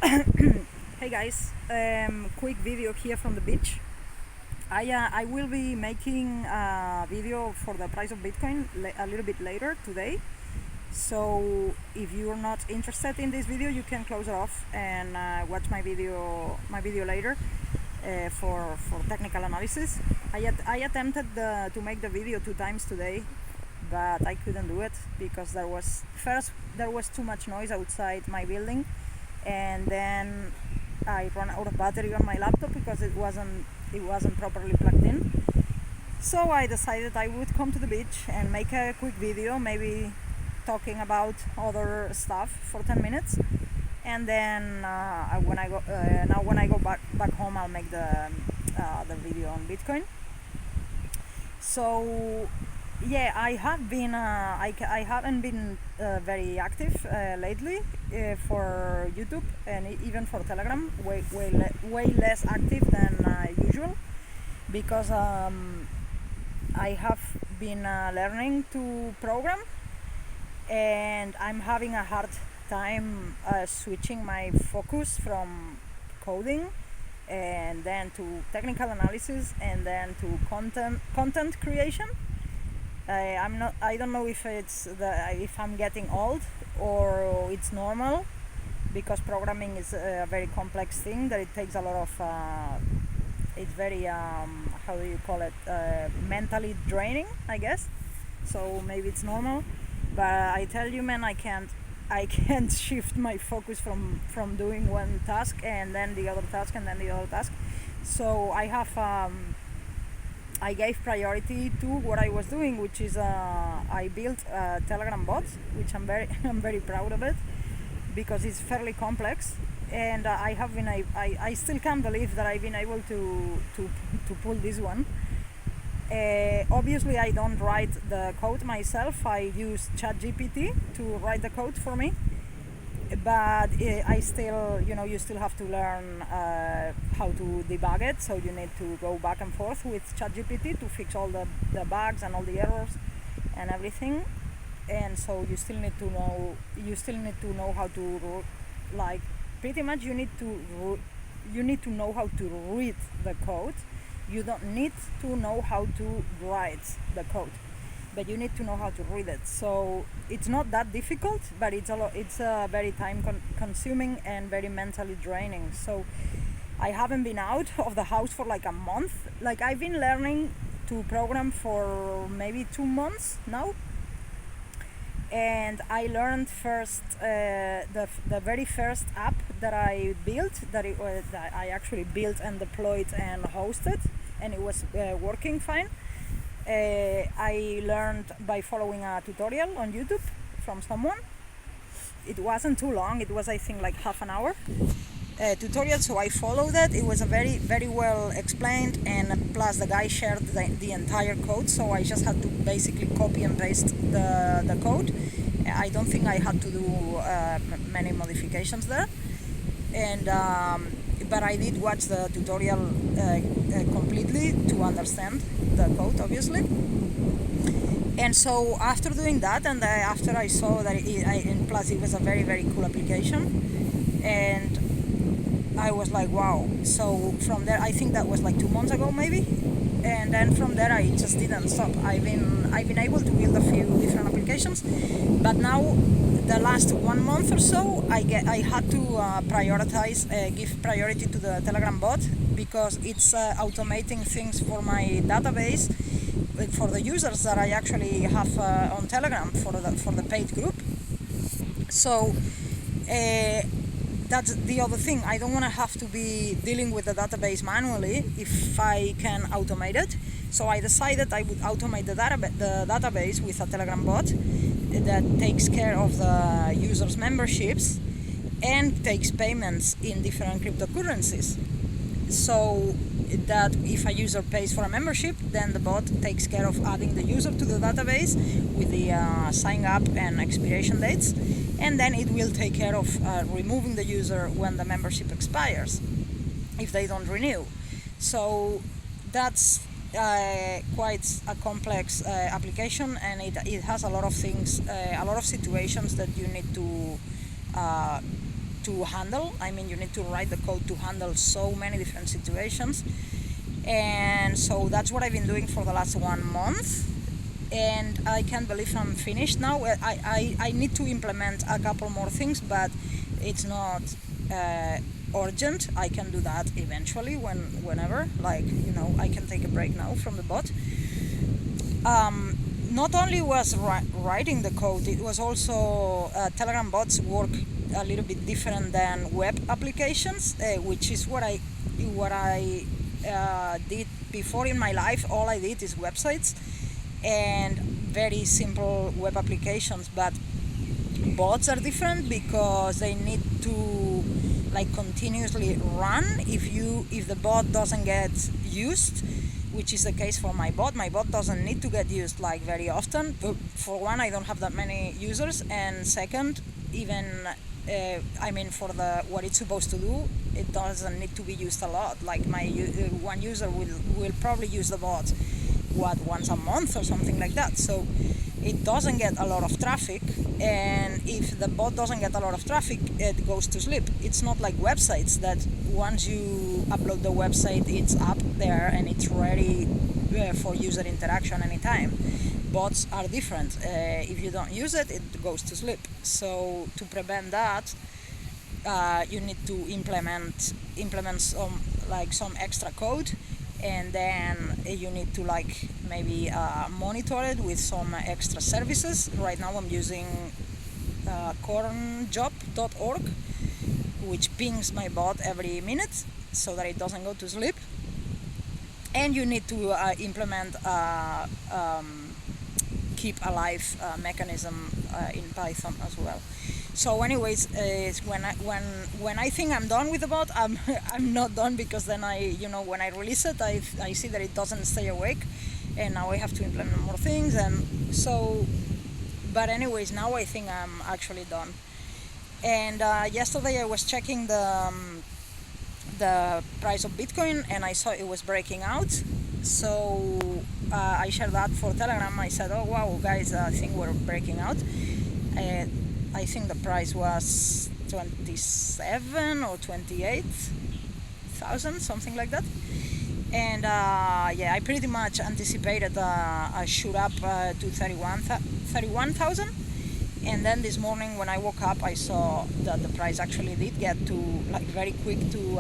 Hey guys, quick video here from the beach. I will be making a video for the price of Bitcoin a little bit later today. So if you're not interested in this video, you can close it off and watch my video later for technical analysis. I attempted to make the video 2 times today, but I couldn't do it because there was too much noise outside my building, and then I ran out of battery on my laptop because it wasn't properly plugged in. So I decided I would come to the beach and make a quick video, maybe talking about other stuff for 10 minutes, and then when I go back home, I'll make the video on Bitcoin. So yeah, I haven't been very active lately for YouTube and even for Telegram. Way less active than usual because I have been learning to program, and I'm having a hard time switching my focus from coding and then to technical analysis and then to content creation. I don't know if if I'm getting old or it's normal, because programming is a very complex thing that it takes a lot of it's very how do you call it, mentally draining, I guess. So maybe it's normal, but I tell you, man, I can't shift my focus from doing one task and then the other task and then the other task. So I gave priority to what I was doing, which is I built a Telegram bot, which I'm very proud of it because it's fairly complex, and I still can't believe that I've been able to pull this one. Obviously, I don't write the code myself. I use ChatGPT to write the code for me, but I still, you still have to learn how to debug it. So you need to go back and forth with ChatGPT to fix all the bugs and all the errors and everything. And so you still need to know how to, like, pretty much you need to know how to read the code. You don't need to know how to write the code, but you need to know how to read it. So it's not that difficult, but it's very time consuming and very mentally draining. So I haven't been out of the house for like a month. Like, I've been learning to program for maybe 2 months now, and I learned first the very first app that I built, that I actually built and deployed and hosted, and it was working fine. I learned by following a tutorial on YouTube from someone. It wasn't too long, it was, I think, like half an hour tutorial, so I followed it. It was a very well explained, and plus the guy shared the entire code, so I just had to basically copy and paste the code. I don't think I had to do many modifications there, and but I did watch the tutorial completely to understand the code, obviously. And so after doing that, and after I saw that and plus it was a very cool application, and I was like, wow. So from there, I think that was like 2 months ago maybe, and then from there I just didn't stop. I've been able to build a few different applications, but now the last 1 month or so I had to give priority to the Telegram bot, because it's automating things for my database, for the users that I actually have on Telegram for the paid group. So that's the other thing. I don't want to have to be dealing with the database manually if I can automate it. So I decided I would automate the database with a Telegram bot that takes care of the users' memberships and takes payments in different cryptocurrencies. So that if a user pays for a membership, then the bot takes care of adding the user to the database with the sign up and expiration dates, and then it will take care of removing the user when the membership expires if they don't renew. So that's quite a complex application, and it has a lot of things, a lot of situations that you need to to handle. I mean, you need to write the code to handle so many different situations. And so that's what I've been doing for the last 1 month. And I can't believe I'm finished now. I need to implement a couple more things, but it's not urgent. I can do that eventually, whenever. Like, I can take a break now from the bot. Not only was writing the code, it was also Telegram bots work a little bit different than web applications, which is what I did before in my life. All I did is websites and very simple web applications, but bots are different because they need to continuously run. If the bot doesn't get used, which is the case for my bot doesn't need to get used very often. For one, I don't have that many users, and second, even for what it's supposed to do, it doesn't need to be used a lot. Like my one user will probably use the bot once a month or something like that. So it doesn't get a lot of traffic, and if the bot doesn't get a lot of traffic, it goes to sleep. It's not like websites that once you upload the website, it's up there and it's ready for user interaction anytime. Bots are different. If you don't use it, it goes to sleep. So to prevent that, you need to implement some extra code, and then you need to maybe monitor it with some extra services. Right now I'm using cornjob.org, which pings my bot every minute so that it doesn't go to sleep. And you need to implement keep alive mechanism in Python as well. So anyways, when I think I'm done with the bot, I'm not done, because then when I release it, I see that it doesn't stay awake, and now I have to implement more things. And so, but anyways, now I think I'm actually done. And yesterday I was checking the price of Bitcoin, and I saw it was breaking out. So I shared that for Telegram. I said, oh wow, guys, I think we're breaking out. I think the price was 27 or 28,000, something like that. And I pretty much anticipated a shoot up to 31,000. And then this morning when I woke up, I saw that the price actually did get to very quick to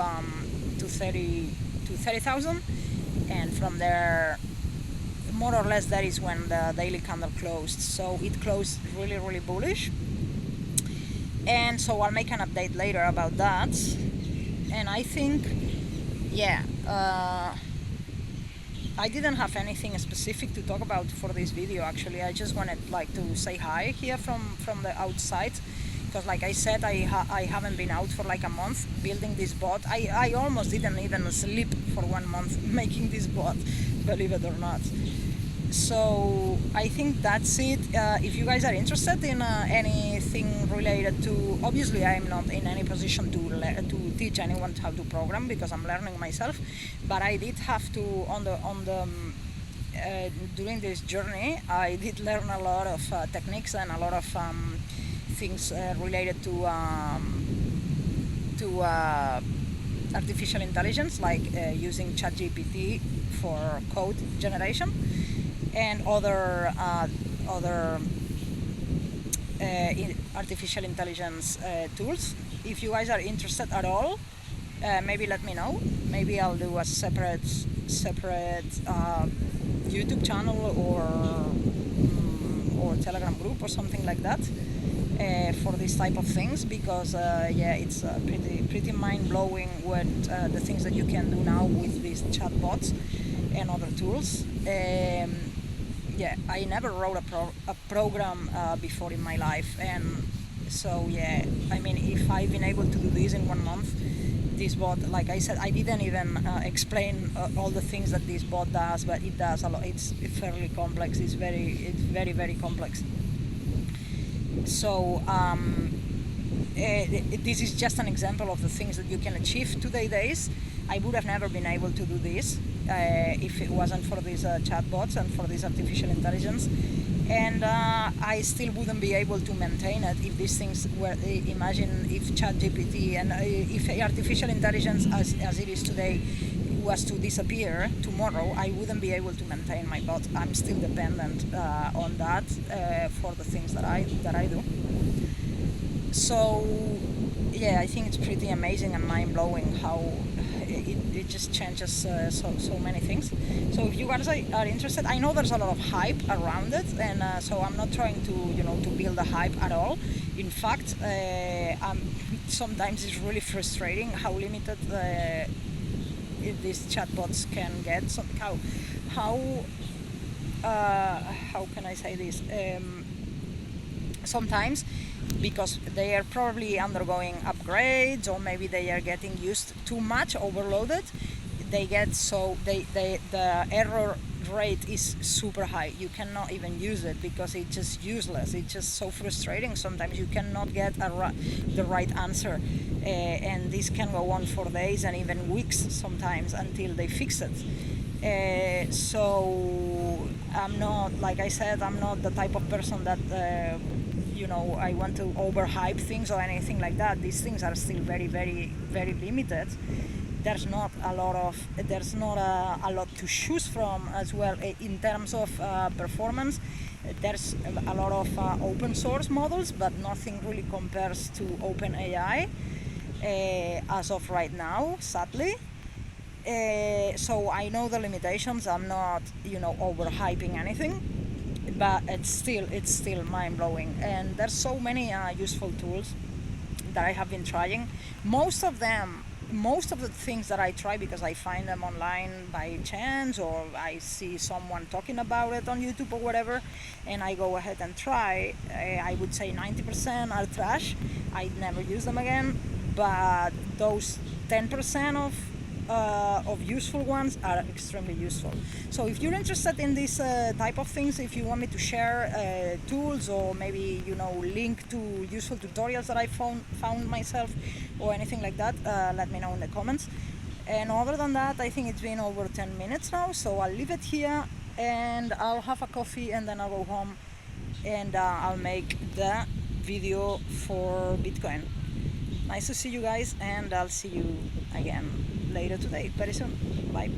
30,000, and from there, more or less, that is when the daily candle closed. So it closed really, really bullish. And so I'll make an update later about that. And I think, I didn't have anything specific to talk about for this video. Actually, I just wanted to say hi here from the outside, because like I said, I haven't been out for a month building this bot. I almost didn't even sleep for 1 month making this bot, believe it or not. So I think that's it. If you guys are interested in anything related to, obviously I'm not in any position to teach anyone how to program, because I'm learning myself. But I did have to during this journey, I did learn a lot of techniques and a lot of things related to artificial intelligence, like using ChatGPT for code generation, and other artificial intelligence tools. If you guys are interested at all, maybe let me know. Maybe I'll do a separate YouTube channel or Telegram group or something like that for this type of things, because it's pretty mind-blowing what the things that you can do now with these chatbots and other tools. I never wrote a program before in my life, and so I mean, if I've been able to do this in 1 month, this bot, like I said, I didn't even explain all the things that this bot does, but it does a lot. It's fairly complex. It's very, very complex. So this is just an example of the things that you can achieve today. I would have never been able to do this if it wasn't for these chatbots and for this artificial intelligence. and I still wouldn't be able to maintain it if these things were. Imagine if ChatGPT and if artificial intelligence, as it is today, was to disappear tomorrow, I wouldn't be able to maintain my bot. I'm still dependent on that for the things that I do. So yeah, I think it's pretty amazing and mind-blowing how it just changes so many things. So if you guys are interested, I know there's a lot of hype around it, and so I'm not trying to to build a hype at all. In fact, sometimes it's really frustrating how limited these chatbots can get. So how can I say this? Sometimes, because they are probably undergoing upgrades, or maybe they are getting used too much, overloaded, they get the error rate is super high. You cannot even use it because it's just useless. It's just so frustrating. Sometimes you cannot get the right answer, and this can go on for days and even weeks sometimes until they fix it. So I'm not, like I said, I'm not the type of person that I want to overhype things or anything like that. These things are still very, very, very limited. There's not a lot to choose from as well in terms of performance. There's a lot of open source models, but nothing really compares to OpenAI as of right now, sadly. So I know the limitations. I'm not, overhyping anything, but it's still mind-blowing. And there's so many useful tools that I have been trying. Most of the things that I try because I find them online by chance, or I see someone talking about it on YouTube or whatever, and I go ahead and try. I would say 90% are trash. I'd never use them again. But those 10% of useful ones are extremely useful. So if you're interested in this type of things, if you want me to share tools, or maybe link to useful tutorials that I found myself or anything like that, let me know in the comments. And other than that, I think it's been over 10 minutes now, so I'll leave it here and I'll have a coffee and then I'll go home and I'll make the video for Bitcoin. Nice to see you guys, and I'll see you again later today, very soon. Bye.